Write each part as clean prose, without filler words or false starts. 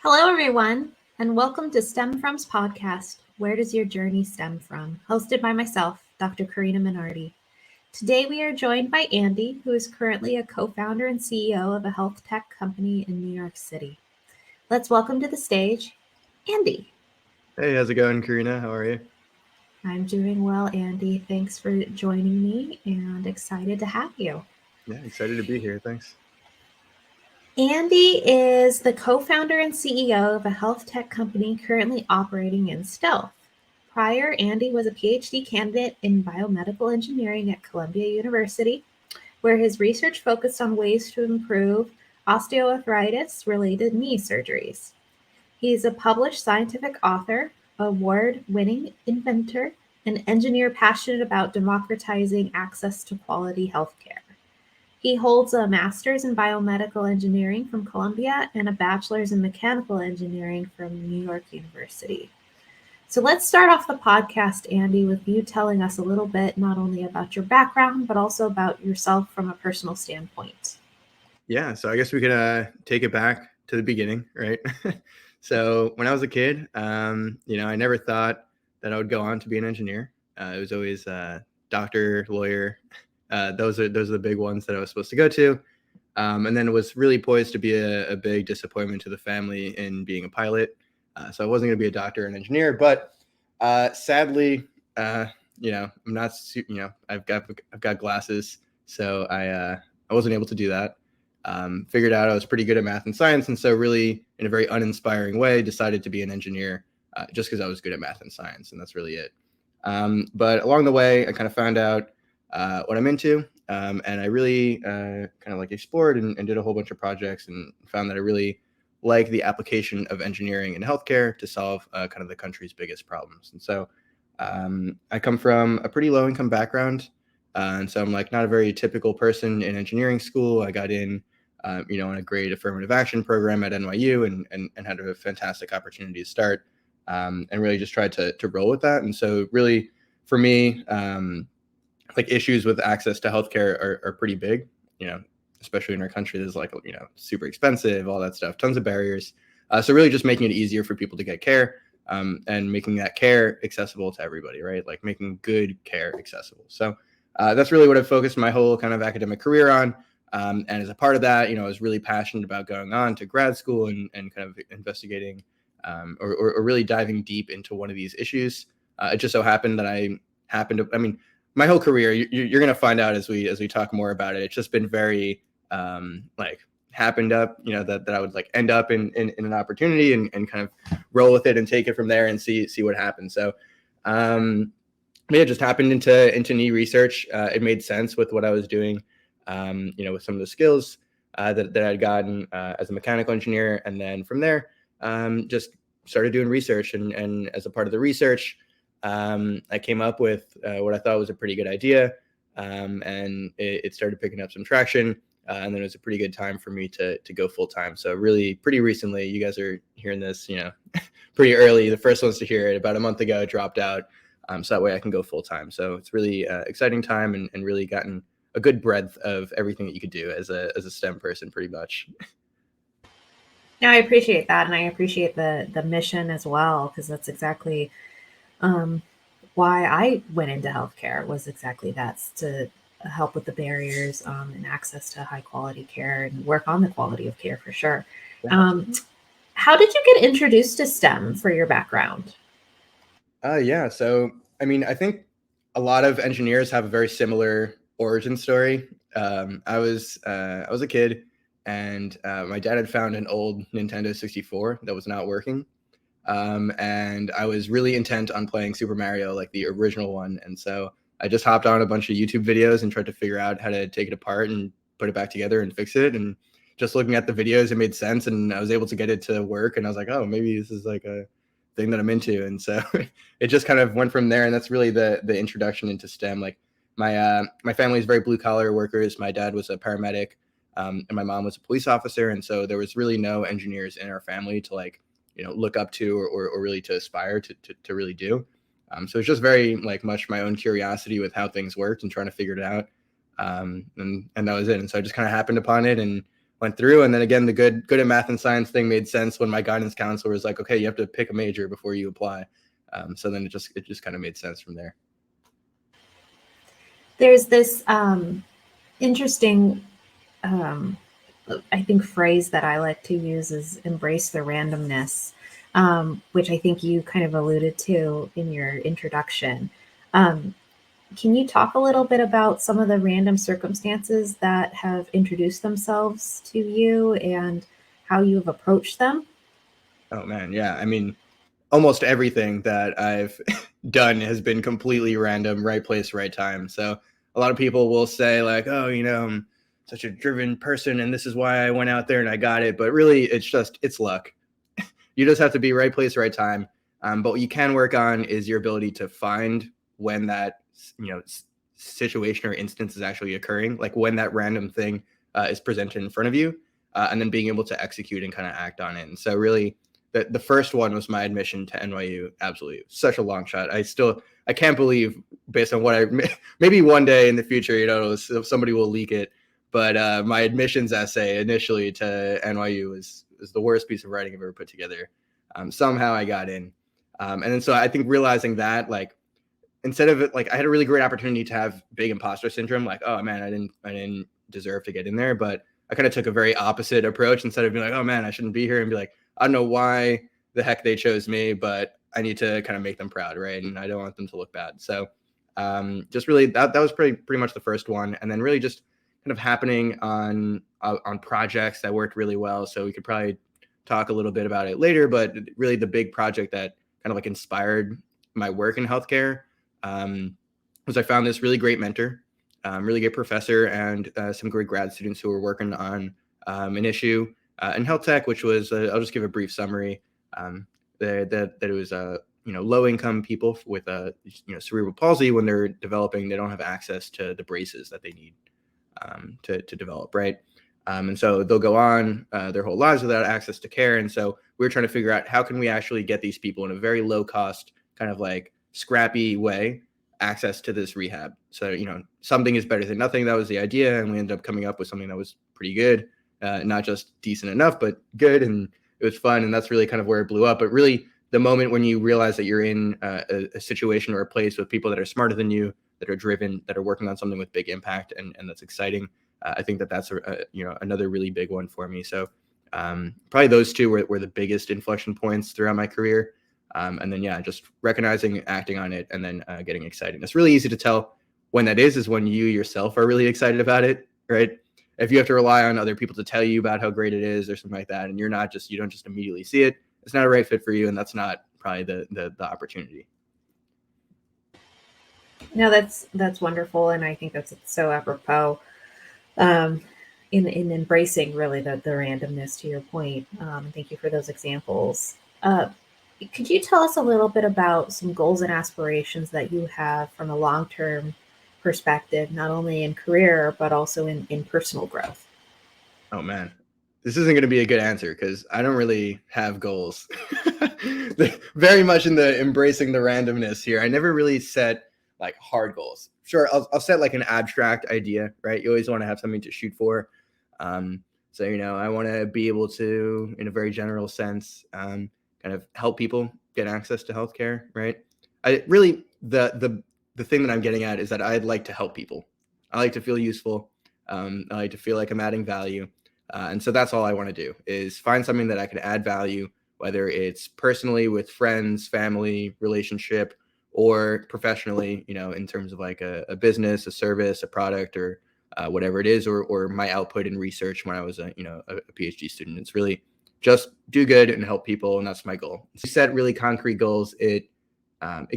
Hello, everyone, and welcome to STEM From's podcast, Where Does Your Journey Stem From? Hosted by myself, Dr. Carina Minardi. Today, we are joined by Andy, who is currently a co-founder and CEO of a health tech company in New York City. Let's welcome to the stage, Andy. Hey, how's it going, Carina? How are you? I'm doing well, Andy. Thanks for joining me and excited to have you. Yeah, excited to be here. Thanks. Andy is the co-founder and CEO of a health tech company currently operating in stealth. Prior, Andy was a PhD candidate in biomedical engineering at Columbia University, where his research focused on ways to improve osteoarthritis-related knee surgeries. He is a published scientific author, award-winning inventor, and engineer passionate about democratizing access to quality healthcare. He holds a master's in biomedical engineering from Columbia and a bachelor's in mechanical engineering from New York University. So let's start off the podcast, Andy, with you telling us a little bit not only about your background, but also about yourself from a personal standpoint. Yeah, so I guess we could take it back to the beginning, right? So when I was a kid, I never thought that I would go on to be an engineer. It was always doctor, lawyer. Those are the big ones that I was supposed to go to. And then it was really poised to be a big disappointment to the family in being a pilot. So I wasn't going to be a doctor or an engineer, but sadly, I'm not. I've got glasses, so I wasn't able to do that. Figured out I was pretty good at math and science, and so really, in a very uninspiring way, decided to be an engineer just because I was good at math and science, and that's really it. But along the way, I kind of found out what I'm into, and I really kind of like explored and did a whole bunch of projects, and found that I really like the application of engineering in healthcare to solve kind of the country's biggest problems. And so I come from a pretty low income background. And so I'm like not a very typical person in engineering school. I got in, on a great affirmative action program at NYU and had a fantastic opportunity to start and really just tried to roll with that. And so really for me, like issues with access to healthcare are pretty big, especially in our country. There's like, super expensive, all that stuff, tons of barriers. So really just making it easier for people to get care and making that care accessible to everybody, right? Like making good care accessible. So that's really what I've focused my whole kind of academic career on. And as a part of that, I was really passionate about going on to grad school and kind of investigating or really diving deep into one of these issues. It just so happened that my whole career, you're going to find out as we talk more about it. It's just been very happened up, that I would like end up in an opportunity and kind of roll with it and take it from there and see what happens. So it just happened into knee research. It made sense with what I was doing, with some of the skills that I'd gotten as a mechanical engineer. And then from there, just started doing research. And as a part of the research, I came up with what I thought was a pretty good idea, and it started picking up some traction, and then it was a pretty good time for me to go full time. So really pretty recently, you guys are hearing this, pretty early. The first ones to hear it about a month ago, dropped out, so that way I can go full time. So it's really exciting time and really gotten a good breadth of everything that you could do as a STEM person, pretty much. Now, I appreciate that, and I appreciate the mission as well, because that's exactly why I went into healthcare, was exactly that, to help with the barriers and access to high quality care and work on the quality of care for sure. How did you get introduced to STEM for your background? Yeah. So, I think a lot of engineers have a very similar origin story. I was a kid, and my dad had found an old Nintendo 64 that was not working. And I was really intent on playing Super Mario, like the original one. And so I just hopped on a bunch of YouTube videos and tried to figure out how to take it apart and put it back together and fix it. And just looking at the videos, it made sense. And I was able to get it to work. And I was like, oh, maybe this is like a thing that I'm into. And so it just kind of went from there. And that's really the introduction into STEM. Like my family is very blue collar workers. My dad was a paramedic, and my mom was a police officer. And so there was really no engineers in our family to look up to or really to aspire to really do. So it's just very much my own curiosity with how things worked and trying to figure it out. And that was it. And so I just kind of happened upon it and went through. And then again, the good at math and science thing made sense when my guidance counselor was like, okay, you have to pick a major before you apply. So then it just kind of made sense from there. There's this interesting, I think, phrase that I like to use is embrace the randomness, which I think you kind of alluded to in your introduction. Can you talk a little bit about some of the random circumstances that have introduced themselves to you and how you have approached them? Oh man, yeah. I mean, almost everything that I've done has been completely random, right place, right time. So a lot of people will say like, oh, I'm such a driven person and this is why I went out there and I got it. But really, it's luck. You just have to be right place, right time. But what you can work on is your ability to find when that, situation or instance is actually occurring, like when that random thing is presented in front of you, and then being able to execute and kind of act on it. And so really, the first one was my admission to NYU. Absolutely, such a long shot. I can't believe, based on what maybe one day in the future, somebody will leak it. But my admissions essay initially to NYU was the worst piece of writing I've ever put together. Somehow I got in, and then so I think realizing that, like, instead of it, like, I had a really great opportunity to have big imposter syndrome, like, oh man, I didn't deserve to get in there, but I kind of took a very opposite approach. Instead of being like, oh man, I shouldn't be here, and be like, I don't know why the heck they chose me, but I need to kind of make them proud, right? And I don't want them to look bad. So just really that was pretty much the first one, and then really just kind of happening on projects that worked really well. So we could probably talk a little bit about it later, but really the big project that kind of like inspired my work in healthcare was I found this really great mentor, really great professor, and some great grad students who were working on an issue in health tech, which was I'll just give a brief summary. That it was low income people with cerebral palsy, when they're developing, they don't have access to the braces that they need to develop, right? And so they'll go on their whole lives without access to care. And so we're trying to figure out how can we actually get these people in a very low cost, kind of like scrappy way, access to this rehab. So, something is better than nothing. That was the idea. And we ended up coming up with something that was pretty good, not just decent enough, but good. And it was fun. And that's really kind of where it blew up. But really, the moment when you realize that you're in a situation or a place with people that are smarter than you, that are driven, that are working on something with big impact, and that's exciting. I think that's another really big one for me. So probably those two were the biggest inflection points throughout my career. And then, just recognizing, acting on it, and then getting excited. It's really easy to tell when that is when you yourself are really excited about it, right? If you have to rely on other people to tell you about how great it is or something like that, and you don't just immediately see it, it's not a right fit for you, and that's not probably the opportunity. No, that's wonderful, and I think that's so apropos in embracing really the randomness. To your point, thank you for those examples. Could you tell us a little bit about some goals and aspirations that you have from a long-term perspective, not only in career but also in personal growth? Oh man, this isn't going to be a good answer because I don't really have goals. Very much in the embracing the randomness here. I never really set like hard goals. Sure, I'll set like an abstract idea, right? You always want to have something to shoot for. So I want to be able to, in a very general sense, kind of help people get access to healthcare, right? I really the thing that I'm getting at is that I'd like to help people. I like to feel useful. I like to feel like I'm adding value. And so that's all I want to do, is find something that I can add value, whether it's personally with friends, family, relationship, or professionally, in terms of like a business, a service, a product, or whatever it is, or my output in research when I was a PhD student. It's really just do good and help people, and that's my goal. If you set really concrete goals, it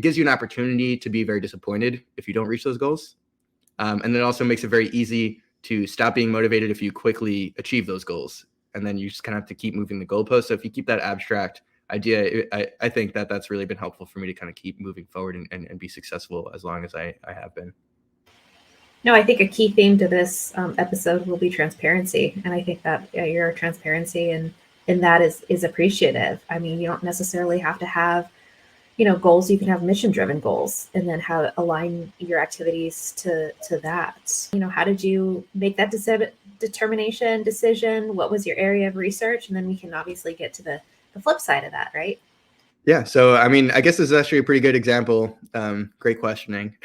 gives you an opportunity to be very disappointed if you don't reach those goals, and then it also makes it very easy to stop being motivated if you quickly achieve those goals, and then you just kind of have to keep moving the goalpost. So if you keep that abstract idea, I think that's really been helpful for me to kind of keep moving forward and be successful as long as I have been. No, I think a key theme to this episode will be transparency, and I think that your transparency and that is appreciative. I mean, you don't necessarily have to have goals. You can have mission driven goals, and then how to align your activities to that. How did you make that decision? What was your area of research? And then we can obviously get to the flip side of that, right? Yeah. So, I mean, I guess this is actually a pretty good example. Great questioning.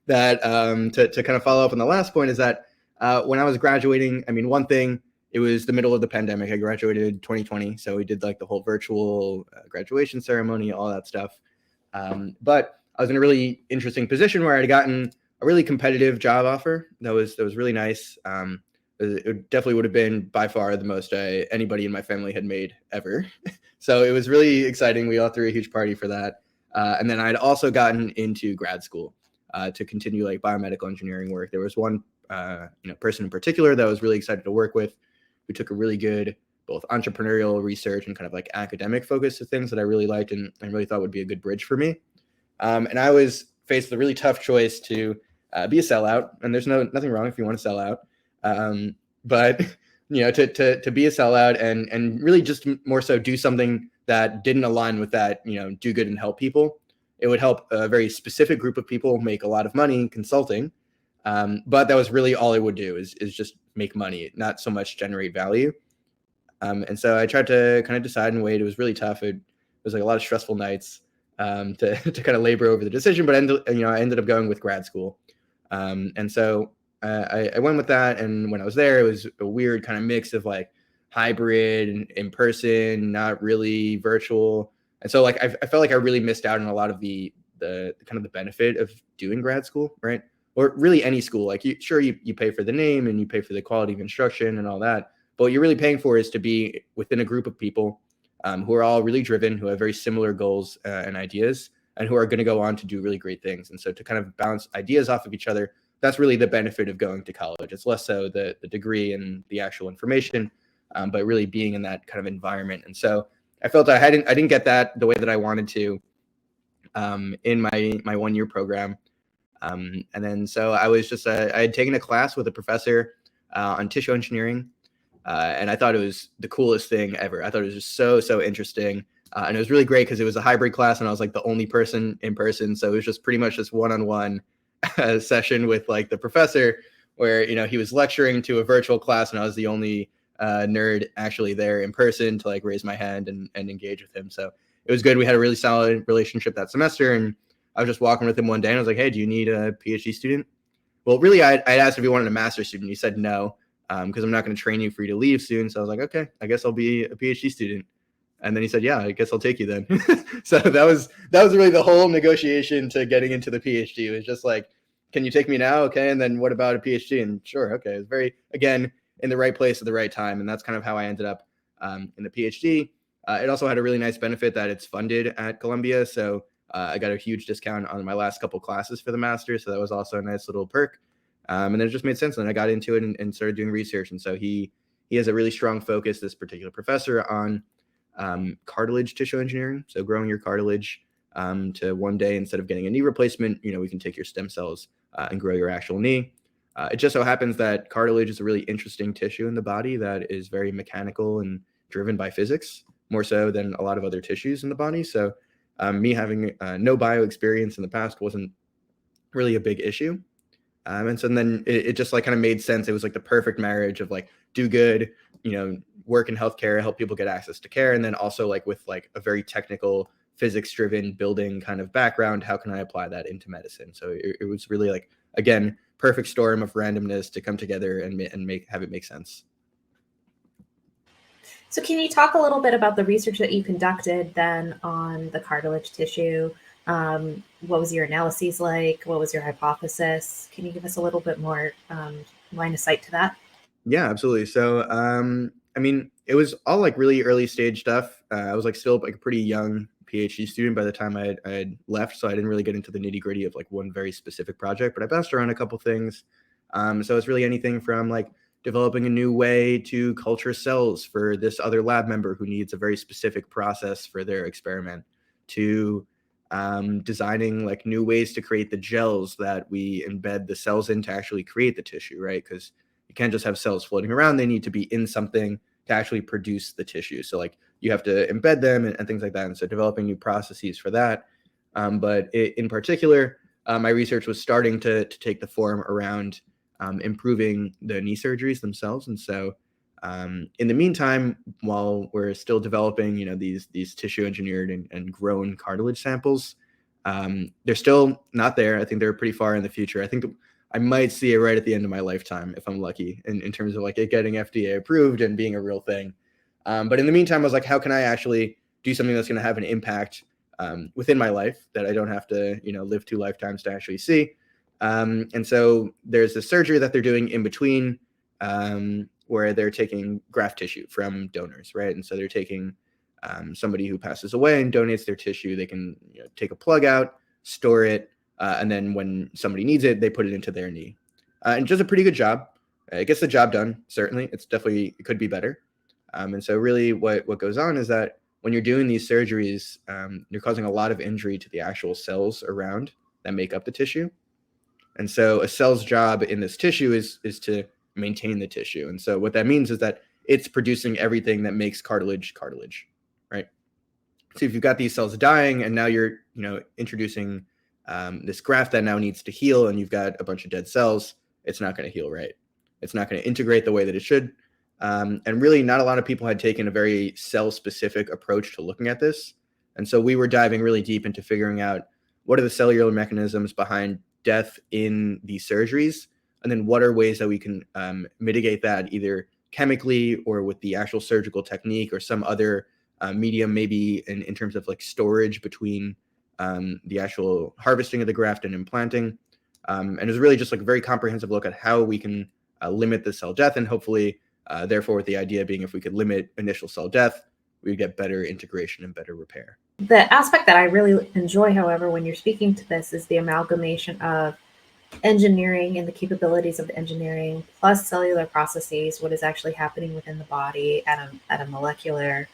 That to kind of follow up on the last point is that when I was graduating, I mean, one thing, it was the middle of the pandemic. I graduated 2020. So we did like the whole virtual graduation ceremony, all that stuff. But I was in a really interesting position where I'd gotten a really competitive job offer that was really nice. It definitely would have been by far the most anybody in my family had made ever. So it was really exciting. We all threw a huge party for that. And then I'd also gotten into grad school to continue like biomedical engineering work. There was one person in particular that I was really excited to work with, who took a really good both entrepreneurial research and kind of like academic focus to things that I really liked and really thought would be a good bridge for me. And I was faced with a really tough choice to be a sellout. And there's nothing wrong if you want to sell out. But to be a sellout and really just more so do something that didn't align with that, do good and help people. It would help a very specific group of people make a lot of money consulting. But that was really all it would do is just make money, not so much generate value. And so I tried to kind of decide and wait. It was really tough. It was like a lot of stressful nights to kind of labor over the decision, but I ended up going with grad school. And so I went with that. And when I was there, it was a weird kind of mix of like hybrid and in person, not really virtual. And so like I felt like I really missed out on a lot of the kind of the benefit of doing grad school, right? Or really any school. Like you pay for the name and you pay for the quality of instruction and all that. But what you're really paying for is to be within a group of people who are all really driven, who have very similar goals and ideas, and who are going to go on to do really great things. And so to kind of bounce ideas off of each other, that's really the benefit of going to college. It's less so the degree and the actual information, but really being in that kind of environment. And so I felt I didn't get that the way that I wanted to in my 1 year program. And then so I was just I had taken a class with a professor on tissue engineering. And I thought it was the coolest thing ever. I thought it was just so interesting. And it was really great because it was a hybrid class and I was like the only person in person. So it was just pretty much this one-on-one session with like the professor where, he was lecturing to a virtual class and I was the only nerd actually there in person to like raise my hand and engage with him. So it was good. We had a really solid relationship that semester. And I was just walking with him one day and I was like, hey, do you need a PhD student? Well, really, I asked if he wanted a master's student. He said no. Because I'm not going to train you for you to leave soon. So I was like, okay, I guess I'll be a PhD student. And then he said, yeah, I guess I'll take you then. So that was really the whole negotiation to getting into the PhD. It was just like, can you take me now? Okay. And then what about a PhD? And sure. Okay. It was very, again, in the right place at the right time. And that's kind of how I ended up in the PhD. It also had a really nice benefit that it's funded at Columbia. So I got a huge discount on my last couple classes for the master. So that was also a nice little perk. And then it just made sense. And then I got into it and started doing research. And so he has a really strong focus, this particular professor, on cartilage tissue engineering. So growing your cartilage to one day, instead of getting a knee replacement, we can take your stem cells and grow your actual knee. It just so happens that cartilage is a really interesting tissue in the body that is very mechanical and driven by physics, more so than a lot of other tissues in the body. So me having no bio experience in the past wasn't really a big issue. And so then it just like kind of made sense. It was like the perfect marriage of like do good, work in healthcare, help people get access to care. And then also like with like a very technical physics driven building kind of background, how can I apply that into medicine? So it was really like, again, perfect storm of randomness to come together and have it make sense. So can you talk a little bit about the research that you conducted then on the cartilage tissue? What was your analyses like? What was your hypothesis? Can you give us a little bit more line of sight to that? Yeah, absolutely. So, I mean, it was all like really early stage stuff. I was like still like a pretty young PhD student by the time I had left, so I didn't really get into the nitty gritty of like one very specific project. But I bounced around a couple things. So it's really anything from like developing a new way to culture cells for this other lab member who needs a very specific process for their experiment, to designing like new ways to create the gels that we embed the cells in to actually create the tissue, right? Because you can't just have cells floating around. They need to be in something to actually produce the tissue. So like you have to embed them and things like that. And so developing new processes for that. But in particular, my research was starting to take the form around improving the knee surgeries themselves. And so in the meantime, while we're still developing, these tissue engineered and grown cartilage samples, they're still not there. I think they're pretty far in the future. I think I might see it right at the end of my lifetime if I'm lucky in terms of like it getting FDA approved and being a real thing. But in the meantime, I was like, how can I actually do something that's going to have an impact within my life that I don't have to, live 2 lifetimes to actually see? And so there's a surgery that they're doing in between where they're taking graft tissue from donors, right? And so they're taking somebody who passes away and donates their tissue. They can take a plug out, store it, and then when somebody needs it, they put it into their knee. And does a pretty good job. It gets the job done, certainly. It could be better. And so really what goes on is that when you're doing these surgeries, you're causing a lot of injury to the actual cells around that make up the tissue. And so a cell's job in this tissue is to maintain the tissue. And so what that means is that it's producing everything that makes cartilage, right? So if you've got these cells dying and now you're, introducing this graft that now needs to heal and you've got a bunch of dead cells, it's not going to heal right. It's not going to integrate the way that it should. And really not a lot of people had taken a very cell-specific approach to looking at this. And so we were diving really deep into figuring out what are the cellular mechanisms behind death in these surgeries, and then what are ways that we can mitigate that either chemically or with the actual surgical technique or some other medium, maybe in terms of like storage between the actual harvesting of the graft and implanting. And it was really just like a very comprehensive look at how we can limit the cell death, and hopefully therefore with the idea being if we could limit initial cell death, we would get better integration and better repair. The aspect that I really enjoy, however, when you're speaking to this is the amalgamation of engineering and the capabilities of the engineering plus cellular processes, what is actually happening within the body at a molecular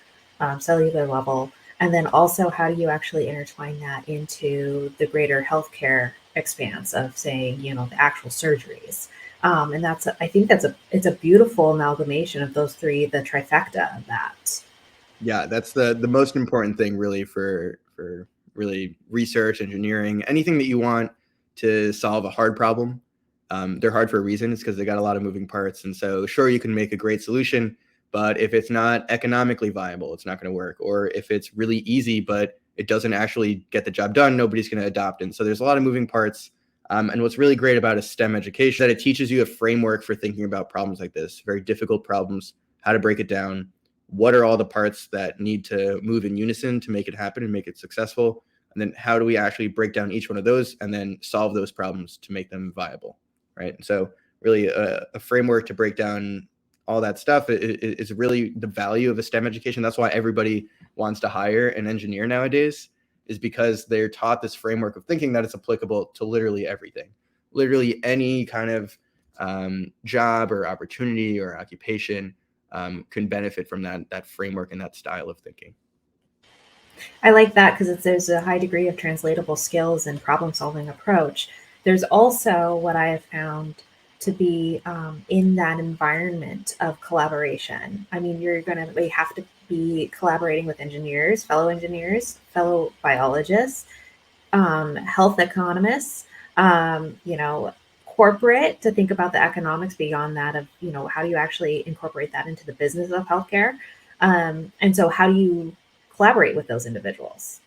cellular level, and then also how do you actually intertwine that into the greater healthcare expanse of saying, the actual surgeries. And I think it's a beautiful amalgamation of those three, the trifecta of that. Yeah, that's the most important thing really for really research, engineering, anything that you want to solve a hard problem. They're hard for a reason. It's because they got a lot of moving parts. And so sure, you can make a great solution, but if it's not economically viable, it's not going to work. Or if it's really easy, but it doesn't actually get the job done, nobody's going to adopt. And so there's a lot of moving parts. And what's really great about a STEM education is that it teaches you a framework for thinking about problems like this, very difficult problems, how to break it down. What are all the parts that need to move in unison to make it happen and make it successful? And then how do we actually break down each one of those and then solve those problems to make them viable, right? And so really a framework to break down all that stuff is really the value of a STEM education. That's why everybody wants to hire an engineer nowadays, is because they're taught this framework of thinking that it's applicable to literally everything, literally any kind of job or opportunity or occupation can benefit from that framework and that style of thinking. I like that because there's a high degree of translatable skills and problem solving approach. There's also what I have found to be in that environment of collaboration. I mean, we have to be collaborating with engineers, fellow biologists, health economists, corporate, to think about the economics beyond that of, how do you actually incorporate that into the business of healthcare? And so how do you collaborate with those individuals?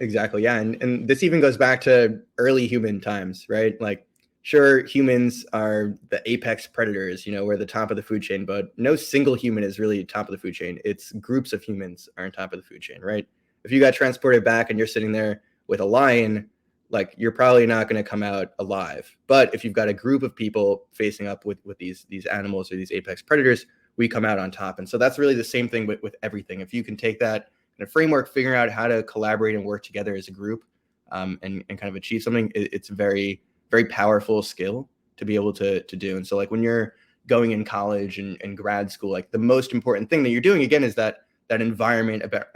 Exactly. Yeah. And this even goes back to early human times, right? Like, sure, humans are the apex predators, we're the top of the food chain, but no single human is really top of the food chain. It's groups of humans are on top of the food chain, right? If you got transported back and you're sitting there with a lion, like you're probably not going to come out alive. But if you've got a group of people facing up with these animals or these apex predators, we come out on top. And so that's really the same thing with everything. If you can take that kind of framework, figure out how to collaborate and work together as a group and kind of achieve something, it's a very, very powerful skill to be able to do. And so like when you're going in college and grad school, like the most important thing that you're doing again is that environment about,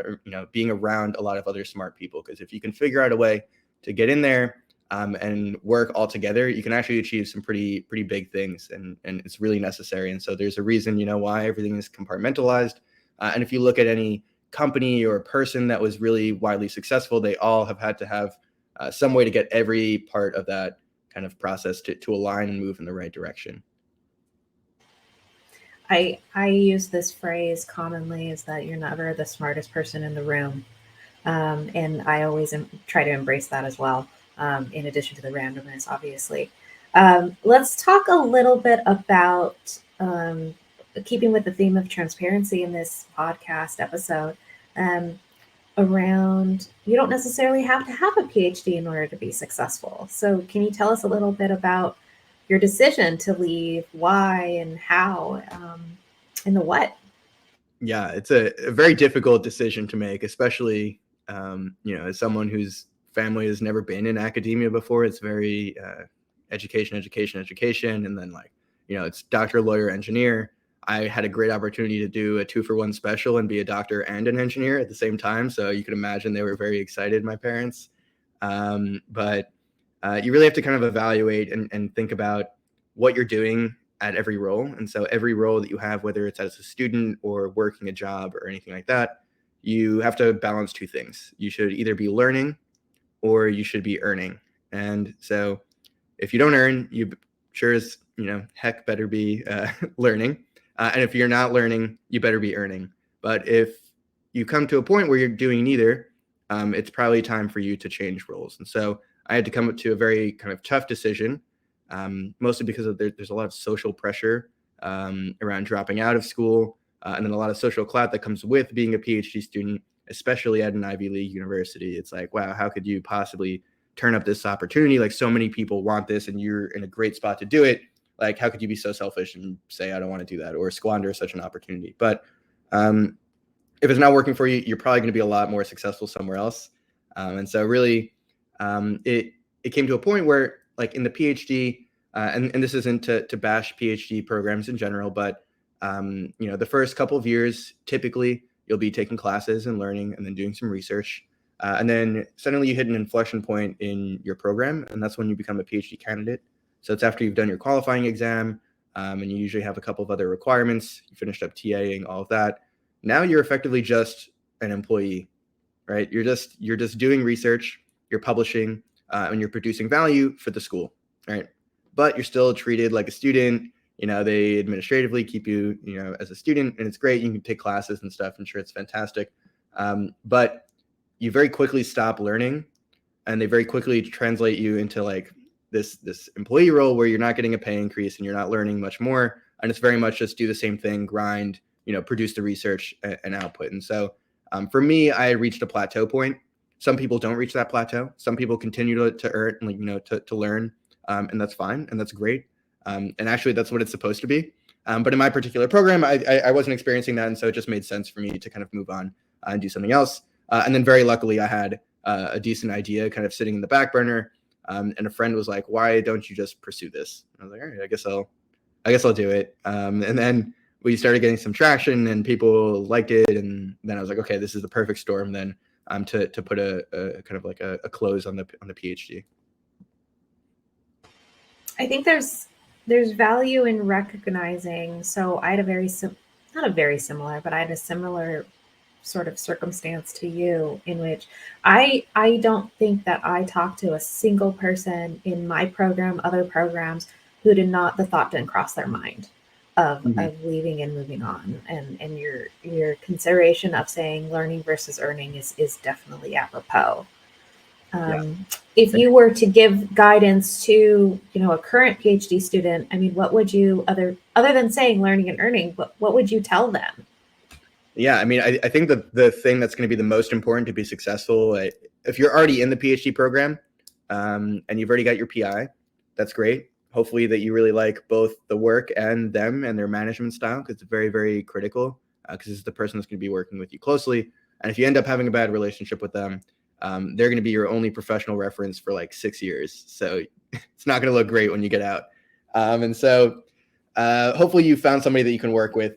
being around a lot of other smart people. Because if you can figure out a way to get in there, and work all together, you can actually achieve some pretty big things, and it's really necessary. And so there's a reason, why everything is compartmentalized. And if you look at any company or person that was really widely successful, they all have had to have some way to get every part of that kind of process to align and move in the right direction. I use this phrase commonly, is that you're never the smartest person in the room. And I always try to embrace that as well, in addition to the randomness, obviously. Let's talk a little bit about, keeping with the theme of transparency in this podcast episode, um, around you don't necessarily have to have a PhD in order to be successful. So, can you tell us a little bit about your decision to leave, why and how, and the what? Yeah, it's a very difficult decision to make, especially as someone whose family has never been in academia before. It's very education, education, education, and then it's doctor, lawyer, engineer. I had a great opportunity to do a 2-for-1 special and be a doctor and an engineer at the same time. So you can imagine they were very excited, my parents. But you really have to kind of evaluate and think about what you're doing at every role. And so every role that you have, whether it's as a student or working a job or anything like that, you have to balance two things. You should either be learning or you should be earning. And so if you don't earn, you sure as heck better be learning. And if you're not learning, you better be earning. But if you come to a point where you're doing neither, it's probably time for you to change roles. And so I had to come up to a very kind of tough decision, mostly because there's a lot of social pressure around dropping out of school, and then a lot of social clout that comes with being a PhD student, especially at an Ivy League university. It's like, wow, how could you possibly turn up this opportunity? Like, so many people want this and you're in a great spot to do it. Like, how could you be so selfish and say, I don't want to do that, or squander such an opportunity? But if it's not working for you, you're probably going to be a lot more successful somewhere else. And so really, it came to a point where, like, in the PhD, and this isn't to bash PhD programs in general, but the first couple of years, typically you'll be taking classes and learning and then doing some research. And then suddenly you hit an inflection point in your program, and that's when you become a PhD candidate. So it's after you've done your qualifying exam, and you usually have a couple of other requirements. You finished up TAing, all of that. Now you're effectively just an employee, right? You're just doing research, you're publishing, and you're producing value for the school, right? But you're still treated like a student. They administratively keep you, as a student, and it's great. You can take classes and stuff. I'm sure it's fantastic. But you very quickly stop learning, and they very quickly translate you into like this employee role where you're not getting a pay increase and you're not learning much more. And it's very much just do the same thing, grind, produce the research and output. And so for me, I reached a plateau point. Some people don't reach that plateau. Some people continue to earn, to learn, and that's fine, and that's great. And actually, that's what it's supposed to be. But in my particular program, I wasn't experiencing that, and so it just made sense for me to kind of move on and do something else. And then very luckily, I had a decent idea kind of sitting in the back burner, and a friend was like, "Why don't you just pursue this?" And I was like, "All right, I guess I'll do it." And then we started getting some traction, and people liked it, and then I was like, "Okay, this is the perfect storm then to put a kind of like a close on the PhD." I think there's value in recognizing. So I had not a very similar, but I had a similar sort of circumstance to you, in which I don't think that I talked to a single person in my program, other programs, who the thought didn't cross their mind of leaving and moving on. And your consideration of saying learning versus earning is definitely apropos. If you were to give guidance to, a current PhD student, I mean, what would you, other than saying learning and earning, what would you tell them? Yeah, I mean, I think that the thing that's going to be the most important to be successful, if you're already in the PhD program, and you've already got your PI, that's great. Hopefully that you really like both the work and them and their management style, because it's very, very critical, because it's the person that's going to be working with you closely. And if you end up having a bad relationship with them, they're going to be your only professional reference for like 6 years. So it's not going to look great when you get out. And so hopefully you found somebody that you can work with.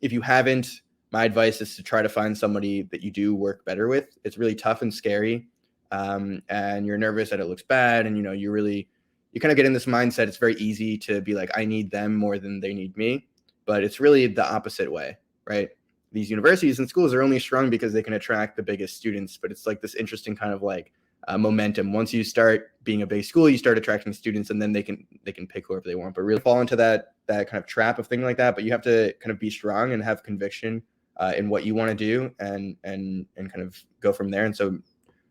If you haven't, my advice is to try to find somebody that you do work better with. It's really tough and scary and you're nervous that it looks bad, and you kind of get in this mindset. It's very easy to be like, I need them more than they need me, but it's really the opposite way, right? These universities and schools are only strong because they can attract the biggest students, but it's like this interesting kind of like momentum. Once you start being a big school, you start attracting students, and then they can pick whoever they want. But really fall into that kind of trap of thing like that. But you have to kind of be strong and have conviction in what you want to do, and kind of go from there. And so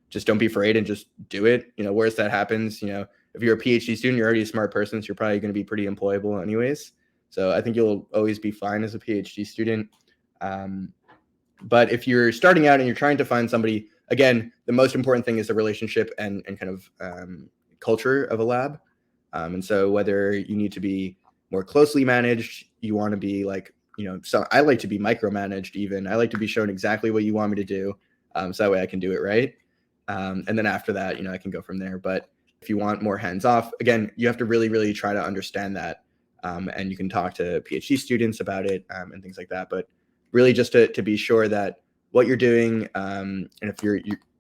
just don't be afraid and just do it. Worse that happens, if you're a PhD student, you're already a smart person, so you're probably going to be pretty employable anyways. So I think you'll always be fine as a PhD student. But if you're starting out and you're trying to find somebody, again, the most important thing is the relationship and kind of culture of a lab. And so whether you need to be more closely managed, you want to be like, so I like to be micromanaged even. I like to be shown exactly what you want me to do. So that way I can do it right. And then after that, I can go from there. But if you want more hands off, again, you have to really, really try to understand that. And you can talk to PhD students about it and things like that. But really just to be sure that what you're doing and if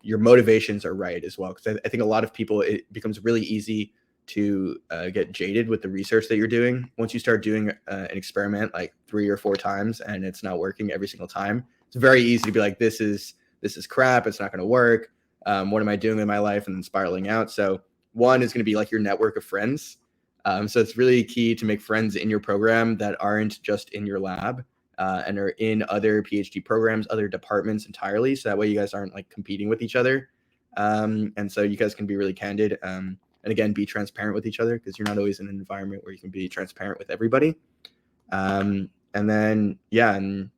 your motivations are right as well. Because I think a lot of people, it becomes really easy to get jaded with the research that you're doing. Once you start doing an experiment like 3 or 4 times and it's not working every single time, it's very easy to be like, this is crap. It's not going to work. What am I doing in my life? And then spiraling out. So one is going to be like your network of friends. So it's really key to make friends in your program that aren't just in your lab and are in other PhD programs, other departments entirely. So that way you guys aren't like competing with each other. And so you guys can be really candid and again, be transparent with each other, because you're not always in an environment where you can be transparent with everybody. And then, and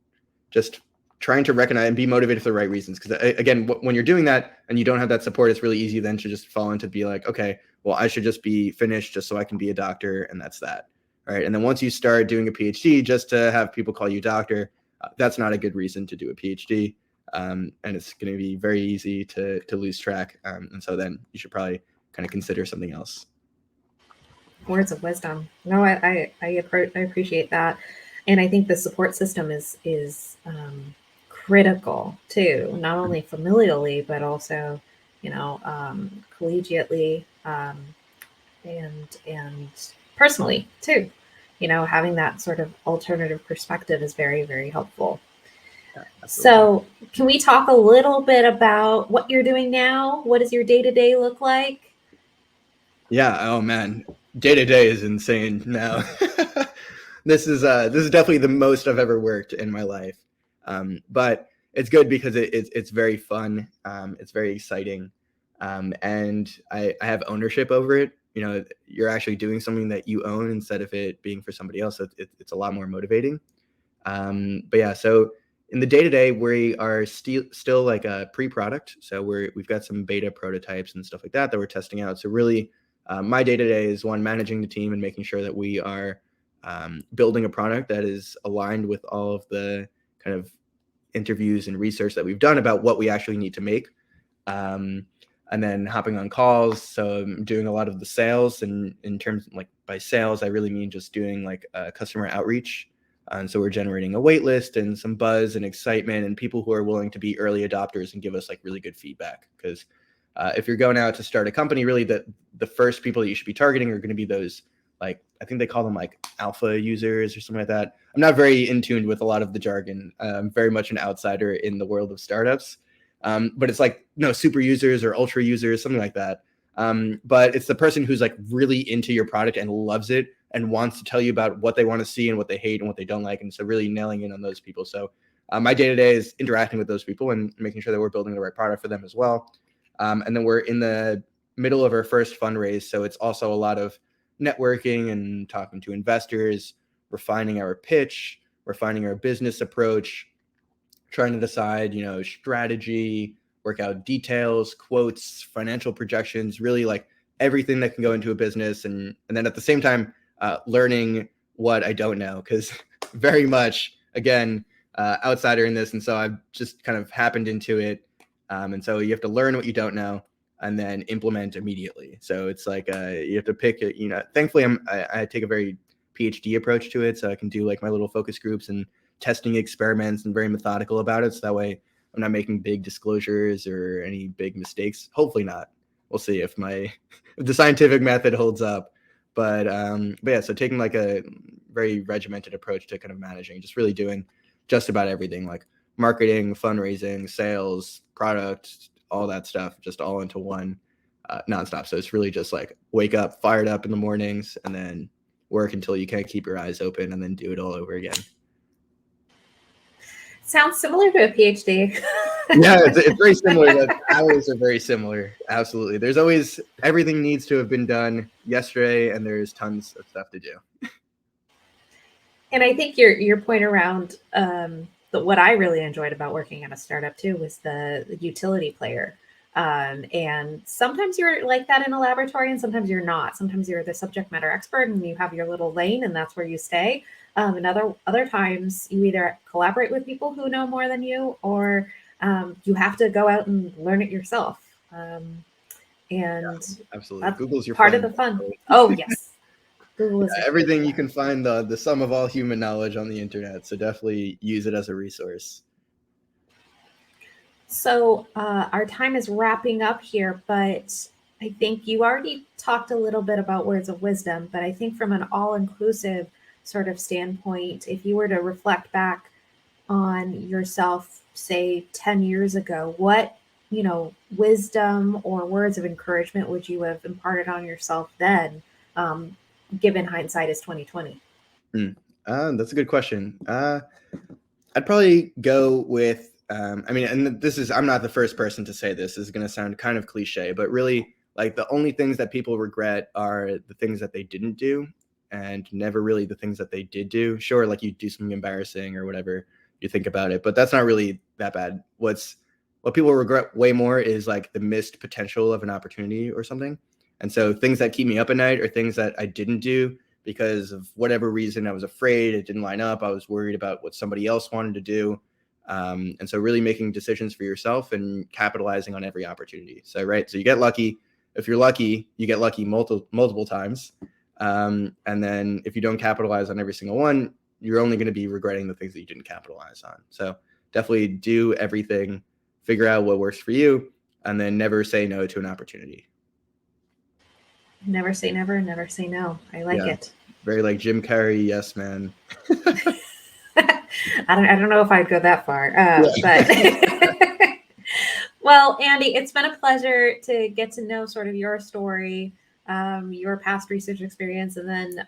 just trying to recognize and be motivated for the right reasons. Because again, when you're doing that and you don't have that support, it's really easy then to just fall into be like, okay, well, I should just be finished just so I can be a doctor, and that's that. All right. And then once you start doing a PhD just to have people call you doctor, that's not a good reason to do a PhD. And it's going to be very easy to lose track. And so then you should probably kind of consider something else. Words of wisdom. No, I appreciate that. And I think the support system is critical too, not only familially, but also, collegiately and personally too. Having that sort of alternative perspective is very, very helpful. So can we talk a little bit about what you're doing now? What does your day-to-day look like? Yeah. Oh man. Day to day is insane now. This is definitely the most I've ever worked in my life. But it's good because it's very fun. It's very exciting. And I have ownership over it. You're actually doing something that you own instead of it being for somebody else. It's a lot more motivating. But yeah, so in the day to day, we are still like a pre-product. So we've got some beta prototypes and stuff like that we're testing out. So really, my day to day is one, managing the team and making sure that we are building a product that is aligned with all of the kind of interviews and research that we've done about what we actually need to make. And then hopping on calls. So I'm doing a lot of the sales, and in terms of, like, by sales, I really mean just doing like customer outreach. And so we're generating a wait list and some buzz and excitement and people who are willing to be early adopters and give us like really good feedback. Because if you're going out to start a company, really the first people that you should be targeting are going to be those, like, I think they call them like alpha users or something like that. I'm not very in tune with a lot of the jargon. I'm very much an outsider in the world of startups. But it's like, no, super users or ultra users, something like that. But it's the person who's like really into your product and loves it and wants to tell you about what they want to see and what they hate and what they don't like. And so really nailing in on those people. So my day-to-day is interacting with those people and making sure that we're building the right product for them as well. And then we're in the middle of our first fundraise. So it's also a lot of networking and talking to investors, refining our pitch, refining our business approach, trying to decide, strategy, work out details, quotes, financial projections, really like everything that can go into a business. And then at the same time, learning what I don't know, because very much, again, outsider in this. And so I've just kind of happened into it. And so you have to learn what you don't know and then implement immediately. So it's like you have to pick it, thankfully I take a very PhD approach to it. So I can do like my little focus groups and testing experiments and very methodical about it. So that way I'm not making big disclosures or any big mistakes. Hopefully not. We'll see if if the scientific method holds up. But yeah, so taking like a very regimented approach to kind of managing, just really doing just about everything, like marketing, fundraising, sales, product, all that stuff, just all into one nonstop. So it's really just like wake up, fired up in the mornings, and then work until you can't keep your eyes open, and then do it all over again. Sounds similar to a PhD. Yeah, it's very similar. The hours are very similar. Absolutely. There's always, everything needs to have been done yesterday, and there's tons of stuff to do. And I think your point around what I really enjoyed about working at a startup too was the utility player. And sometimes you're like that in a laboratory, and sometimes you're not. Sometimes you're the subject matter expert, and you have your little lane, and that's where you stay. And other times, you either collaborate with people who know more than you, or you have to go out and learn it yourself. And Yeah, absolutely. that's Google's your part friend. of the fun. Oh yes, Google is Yeah, a good everything you friend. can find the sum of all human knowledge on the internet. So definitely use it as a resource. So our time is wrapping up here, but I think you already talked a little bit about words of wisdom, but I think from an all-inclusive sort of standpoint, if you were to reflect back on yourself, say 10 years ago, what, wisdom or words of encouragement would you have imparted on yourself then, given hindsight is 2020? That's a good question. I'd probably go with, I mean, and I'm not the first person to say this. This is going to sound kind of cliche, but really, like, the only things that people regret are the things that they didn't do, and never really the things that they did do. Sure, like you do something embarrassing or whatever, you think about it, but that's not really that bad. What people regret way more is like the missed potential of an opportunity or something. And so things that keep me up at night are things that I didn't do because of whatever reason. I was afraid, it didn't line up. I was worried about what somebody else wanted to do. And so really making decisions for yourself and capitalizing on every opportunity. So, right. So you get lucky. If you're lucky, you get lucky multiple times. And then if you don't capitalize on every single one, you're only going to be regretting the things that you didn't capitalize on. So definitely do everything, figure out what works for you, and then never say no to an opportunity. Never say never, never say no. I like it. Very like Jim Carrey, yes, man. I don't know if I'd go that far, but well, Andy, it's been a pleasure to get to know sort of your story, your past research experience, and then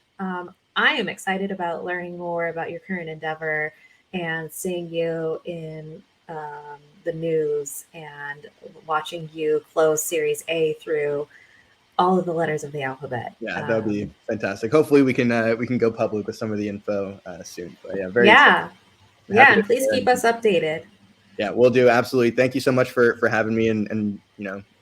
I am excited about learning more about your current endeavor and seeing you in the news and watching you close Series A through all of the letters of the alphabet. Yeah, that would be fantastic. Hopefully we can go public with some of the info soon. But yeah, very Yeah, excited. I'm yeah, happy to and please share. keep us updated. Yeah, we'll do. Absolutely. Thank you so much for having me and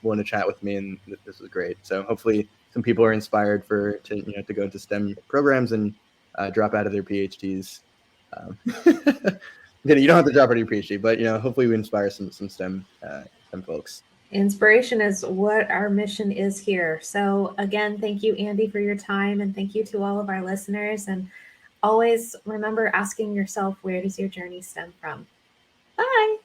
willing to chat with me, and this was great. So hopefully some people are inspired to go into STEM programs and drop out of their PhDs. You don't have to drop out of your PhD, but hopefully we inspire some STEM folks. Inspiration is what our mission is here. So, again, thank you, Andy, for your time. And thank you to all of our listeners. And always remember asking yourself, where does your journey stem from? Bye.